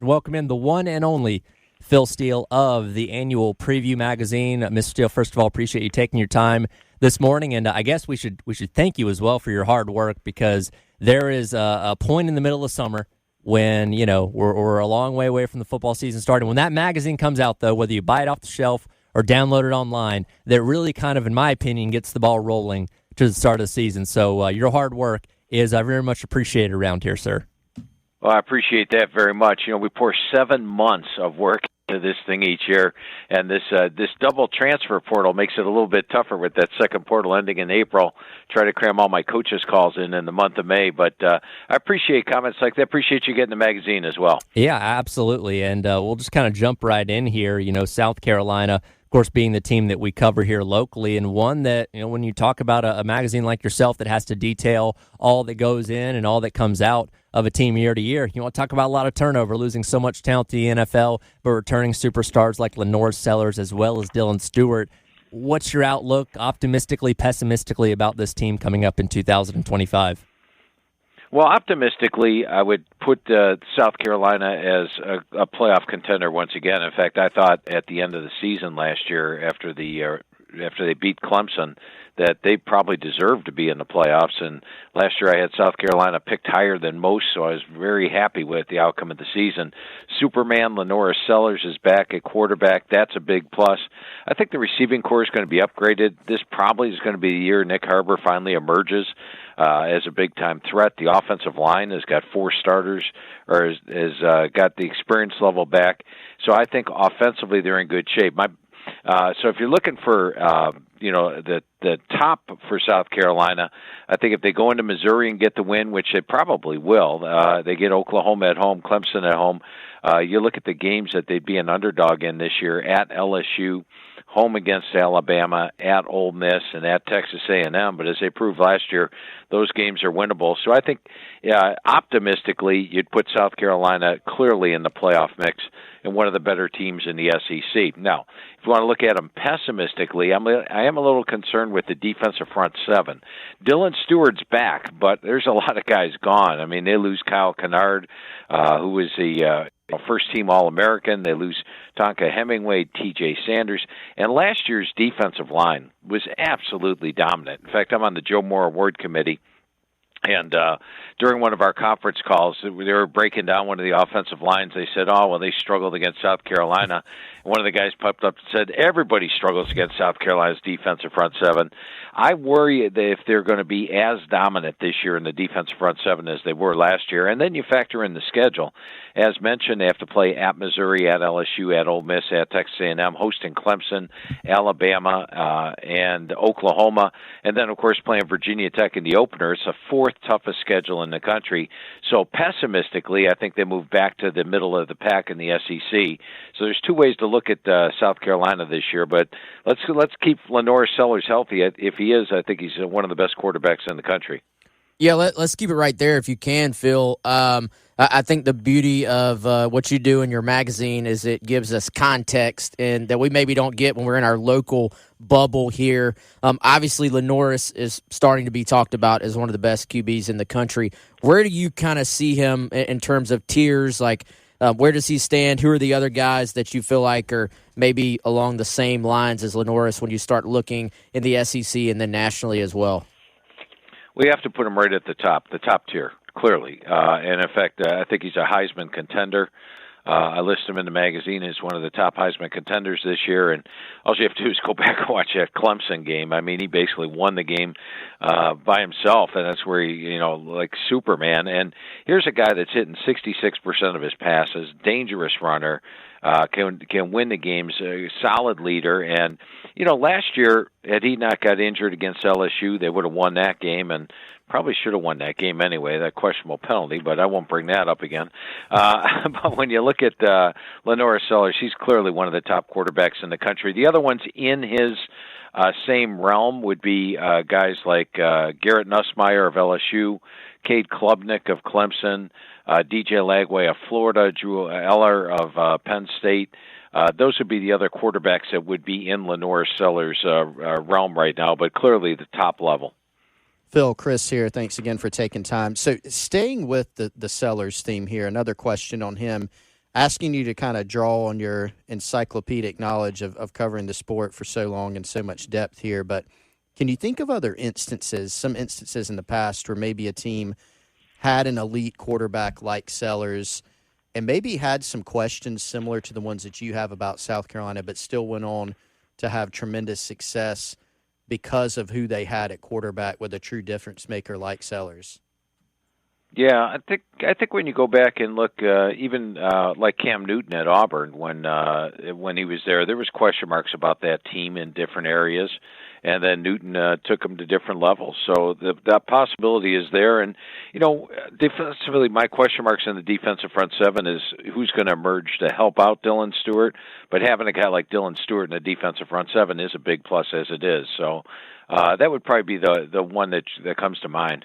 Welcome in the one and only Phil Steele of the annual Preview magazine. Mr. Steele, first of all, appreciate you taking your time this morning, and I guess we should thank you as well for your hard work, because there is a point in the middle of summer when we're a long way away from the football season starting. When that magazine comes out, though, whether you buy it off the shelf or download it online, that really kind of, in my opinion, gets the ball rolling to the start of the season. So your hard work is very much appreciated around here, sir. Well, I appreciate that very much. We pour 7 months of work into this thing each year, and this double transfer portal makes it a little bit tougher with that second portal ending in April. Try to cram all my coaches' calls in the month of May, but I appreciate comments like that. Appreciate you getting the magazine as well. Yeah, absolutely, and we'll just kind of jump right in here. South Carolina, of course, being the team that we cover here locally, and one that, when you talk about a magazine like yourself that has to detail all that goes in and all that comes out of a team year to year, you want to talk about a lot of turnover, losing so much talent to the NFL, but returning superstars like Lenor Sellers as well as Dylan Stewart. What's your outlook, optimistically, pessimistically, about this team coming up in 2025? Well, optimistically, I would put South Carolina as a playoff contender once again. In fact, I thought at the end of the season last year, after they beat Clemson, that they probably deserved to be in the playoffs. And last year I had South Carolina picked higher than most, so I was very happy with the outcome of the season. Superman Lenor Sellers is back at quarterback. That's a big plus. I think the receiving corps is going to be upgraded. This probably is going to be the year Nick Harbor finally emerges as a big-time threat. The offensive line has got 4 starters, or has got the experience level back. So I think offensively they're in good shape. So if you're looking for the top for South Carolina, I think if they go into Missouri and get the win, which they probably will, they get Oklahoma at home, Clemson at home. You look at the games that they'd be an underdog in this year: at LSU, home against Alabama, at Ole Miss, and at Texas A&M. But as they proved last year, those games are winnable. So I think, optimistically, you'd put South Carolina clearly in the playoff mix and one of the better teams in the SEC. Now, if you want to look at them pessimistically, I am a little concerned with the defensive front seven. Dylan Stewart's back, but there's a lot of guys gone. I mean, they lose Kyle Kennard, who was the first-team All-American. They lose Tonka Hemingway, T.J. Sanders. And last year's defensive line was absolutely dominant. In fact, I'm on the Joe Moore Award Committee, and during one of our conference calls, they were breaking down one of the offensive lines. They said, they struggled against South Carolina. And one of the guys popped up and said, everybody struggles against South Carolina's defensive front seven. I worry that if they're going to be as dominant this year in the defensive front seven as they were last year, and then you factor in the schedule. As mentioned, they have to play at Missouri, at LSU, at Ole Miss, at Texas A&M, hosting Clemson, Alabama, and Oklahoma, and then, of course, playing Virginia Tech in the opener. It's the 4th toughest schedule in the country. So pessimistically, I think they move back to the middle of the pack in the SEC. So there's 2 ways to look at South Carolina this year, but let's keep Lenor Sellers healthy. If he is, I think he's one of the best quarterbacks in the country. Yeah, let's keep it right there if you can, Phil. I think the beauty of what you do in your magazine is it gives us context and that we maybe don't get when we're in our local bubble here. Obviously, Lenor is starting to be talked about as one of the best QBs in the country. Where do you kind of see him in terms of tiers? Like, where does he stand? Who are the other guys that you feel like are maybe along the same lines as Lenor when you start looking in the SEC and then nationally as well? We have to put him right at the top tier, clearly. And, in fact, I think he's a Heisman contender. I list him in the magazine as one of the top Heisman contenders this year, and all you have to do is go back and watch that Clemson game. I mean, he basically won the game by himself, and that's where he, like Superman. And here's a guy that's hitting 66% of his passes, dangerous runner, can win the games, a solid leader. And, last year, had he not got injured against LSU, they would have won that game, and probably should have won that game anyway, that questionable penalty, but I won't bring that up again. But when you look at Lenor Sellers, he's clearly one of the top quarterbacks in the country. The other ones in his same realm would be guys like Garrett Nussmeier of LSU, Cade Klubnik of Clemson, DJ Lagway of Florida, Drew Eller of Penn State. Those would be the other quarterbacks that would be in Lenor Sellers' realm right now, but clearly the top level. Phil, Chris here. Thanks again for taking time. So staying with the Sellers theme here, another question on him. asking you to kind of draw on your encyclopedic knowledge of covering the sport for so long and so much depth here, but can you think of other instances, some instances in the past where maybe a team had an elite quarterback like Sellers and maybe had some questions similar to the ones that you have about South Carolina, but still went on to have tremendous success because of who they had at quarterback with a true difference maker like Sellers? Yeah, I think when you go back and look, even like Cam Newton at Auburn, when he was there was question marks about that team in different areas, and then Newton took them to different levels. So that possibility is there. And defensively, my question marks in the defensive front seven is who's going to emerge to help out Dylan Stewart. But having a guy like Dylan Stewart in the defensive front seven is a big plus as it is. So that would probably be the one that comes to mind.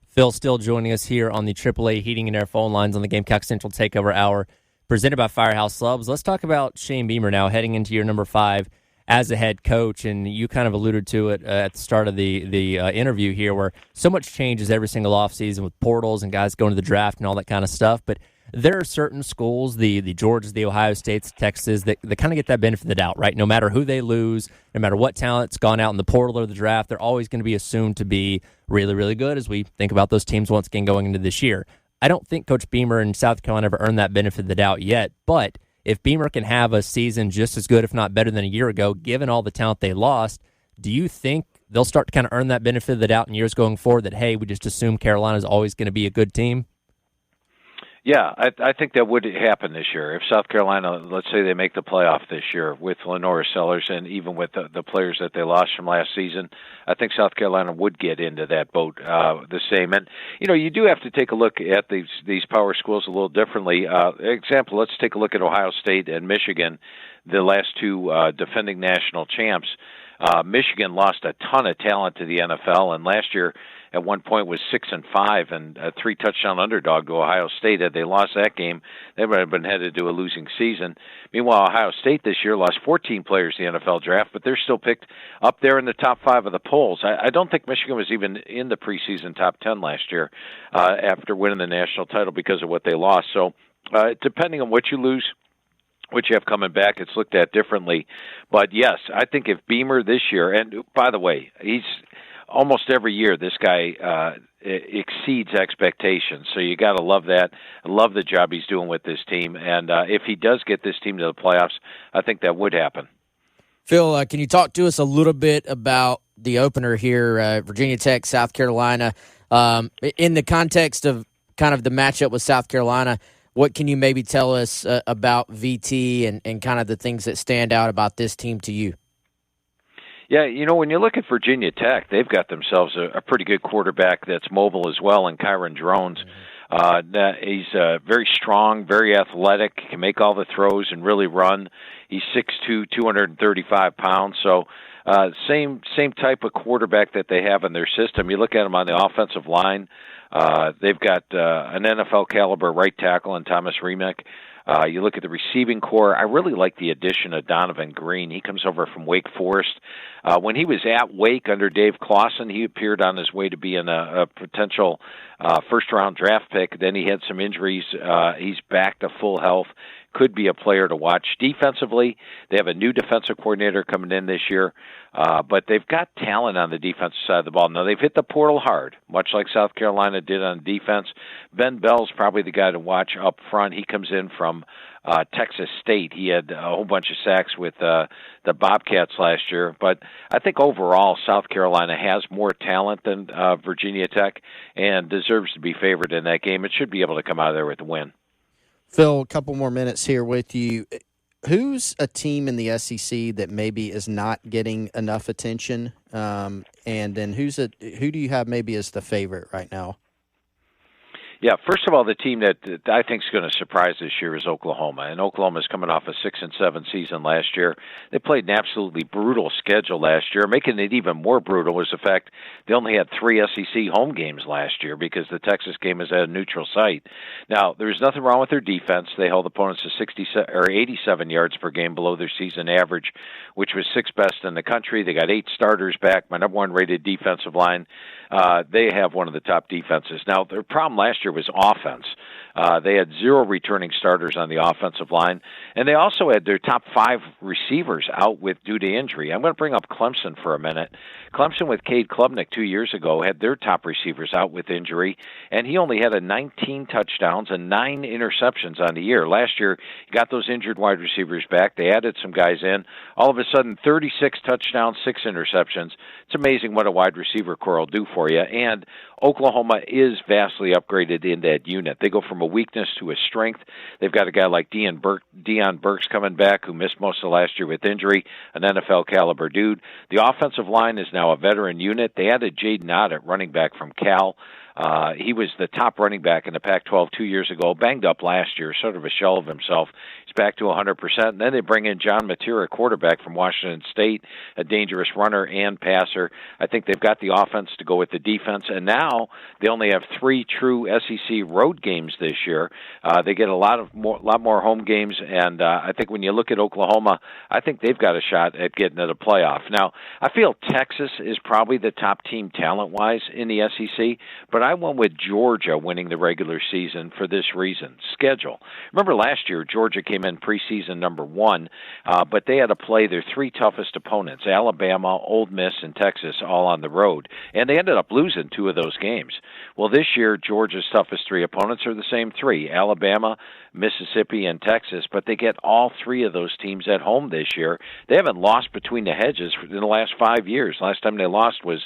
Phil Steele joining us here on the AAA Heating and Air phone lines on the Gamecock Central Takeover Hour, presented by Firehouse Subs. Let's talk about Shane Beamer now, heading into year number 5 as a head coach, and you kind of alluded to it at the start of the interview here, where so much changes every single offseason with portals and guys going to the draft and all that kind of stuff, but there are certain schools, the Georgias, the Ohio States, Texas, that kind of get that benefit of the doubt, right? No matter who they lose, no matter what talent's gone out in the portal or the draft, they're always going to be assumed to be really, really good as we think about those teams once again going into this year. I don't think Coach Beamer in South Carolina have earned that benefit of the doubt yet, but if Beamer can have a season just as good, if not better than a year ago, given all the talent they lost, do you think they'll start to kind of earn that benefit of the doubt in years going forward that, hey, we just assume Carolina's always going to be a good team? Yeah, I think that would happen this year. If South Carolina, let's say they make the playoff this year with Lenor Sellers and even with the players that they lost from last season, I think South Carolina would get into that boat the same. And, you do have to take a look at these power schools a little differently. Example, let's take a look at Ohio State and Michigan, the last two defending national champs. Michigan lost a ton of talent to the NFL, and last year at one point was 6-5 and a 3-touchdown underdog to Ohio State. Had they lost that game, they would have been headed to a losing season. Meanwhile, Ohio State this year lost 14 players in the NFL draft, but they're still picked up there in the top 5 of the polls. I don't think Michigan was even in the preseason top 10 last year after winning the national title because of what they lost. So depending on what you lose, what you have coming back, it's looked at differently. But yes, I think if Beamer this year, and by the way, he's almost every year this guy exceeds expectations. So you got to love that. I love the job he's doing with this team. And if he does get this team to the playoffs, I think that would happen. Phil, can you talk to us a little bit about the opener here, Virginia Tech, South Carolina, in the context of kind of the matchup with South Carolina? What can you maybe tell us about VT and kind of the things that stand out about this team to you? Yeah, when you look at Virginia Tech, they've got themselves a pretty good quarterback that's mobile as well, and Kyron Drones. He's very strong, very athletic, can make all the throws and really run. He's 6'2", 235 pounds, so same type of quarterback that they have in their system. You look at him on the offensive line, they've got an NFL caliber right tackle in Thomas Remick. You look at the receiving core, I really like the addition of Donovan Green. He comes over from Wake Forest. When he was at Wake under Dave Clawson, he appeared on his way to being a potential first-round draft pick. Then he had some injuries. He's back to full health. Could be a player to watch. Defensively, they have a new defensive coordinator coming in this year, but they've got talent on the defensive side of the ball. Now, they've hit the portal hard, much like South Carolina did on defense. Ben Bell's probably the guy to watch up front. He comes in from Texas State. He had a whole bunch of sacks with the Bobcats last year. But I think overall, South Carolina has more talent than Virginia Tech and deserves to be favored in that game. It should be able to come out of there with a win. Phil, a couple more minutes here with you. Who's a team in the SEC that maybe is not getting enough attention? And then who do you have maybe as the favorite right now? Yeah, first of all, the team that I think is going to surprise this year is Oklahoma. And Oklahoma's coming off a 6-7 season last year. They played an absolutely brutal schedule last year. Making it even more brutal was the fact they only had 3 SEC home games last year because the Texas game is at a neutral site. Now, there's nothing wrong with their defense. They held opponents to 87 yards per game below their season average, which was 6th best in the country. They got 8 starters back, my number 1 rated defensive line. They have one of the top defenses. Now, their problem last year was offense. They had 0 returning starters on the offensive line, and they also had their top 5 receivers out due to injury. I'm going to bring up Clemson for a minute. Clemson with Cade Klubnik 2 years ago had their top receivers out with injury, and he only had 19 touchdowns and 9 interceptions on the year. Last year, he got those injured wide receivers back. They added some guys in. All of a sudden, 36 touchdowns, 6 interceptions. It's amazing what a wide receiver core will do for you. And Oklahoma is vastly upgraded in that unit. They go from a weakness to a strength. They've got a guy like Deion Burks coming back, who missed most of last year with injury, an NFL-caliber dude. The offensive line is now a veteran unit. They added Jaden Ott at running back from Cal. He was the top running back in the Pac-12 2 years ago, banged up last year, sort of a shell of himself. He's back to 100%. And then they bring in John Matera, quarterback from Washington State, a dangerous runner and passer. I think they've got the offense to go with the defense. And now they only have 3 true SEC road games this year. They get a lot more home games. And I think when you look at Oklahoma, I think they've got a shot at getting to the playoff. Now, I feel Texas is probably the top team talent-wise in the SEC, but I went with Georgia winning the regular season for this reason: schedule. Remember last year, Georgia came in preseason number 1, but they had to play their 3 toughest opponents: Alabama, Ole Miss, and Texas, all on the road, and they ended up losing 2 of those games. Well, this year, Georgia's toughest 3 opponents are the same 3: Alabama, Mississippi, and Texas, but they get all 3 of those teams at home this year. They haven't lost between the hedges in the last 5 years. Last time they lost was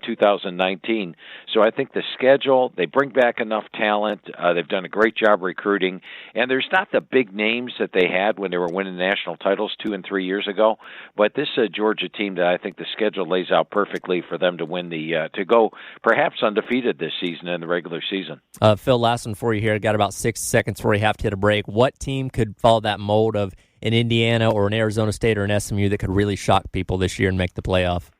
2019. So I think the schedule, they bring back enough talent. They've done a great job recruiting, and there's not the big names that they had when they were winning national titles 2 and 3 years ago, but this is a Georgia team that I think the schedule lays out perfectly for them to win to go perhaps undefeated this season in the regular season. Phil, last one for you here. Got about 6 seconds before we have to hit a break. What team could follow that mold of an Indiana or an Arizona State or an SMU that could really shock people this year and make the playoff?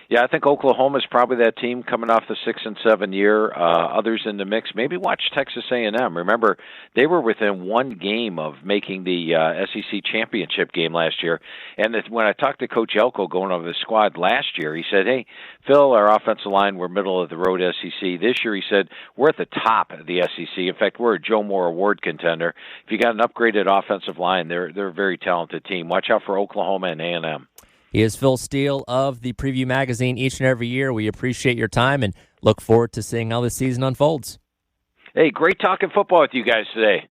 Yeah, I think Oklahoma's probably that team coming off the 6 and 7 year. Others in the mix. Maybe watch Texas A&M. Remember, they were within 1 game of making the SEC championship game last year. And when I talked to Coach Elko going over the squad last year, he said, "Hey, Phil, our offensive line, we're middle of the road SEC. This year," he said, "we're at the top of the SEC. In fact, we're a Joe Moore Award contender. If you got an upgraded offensive line, they're a very talented team. Watch out for Oklahoma and A&M." He is Phil Steele of the Preview Magazine each and every year. We appreciate your time and look forward to seeing how this season unfolds. Hey, great talking football with you guys today.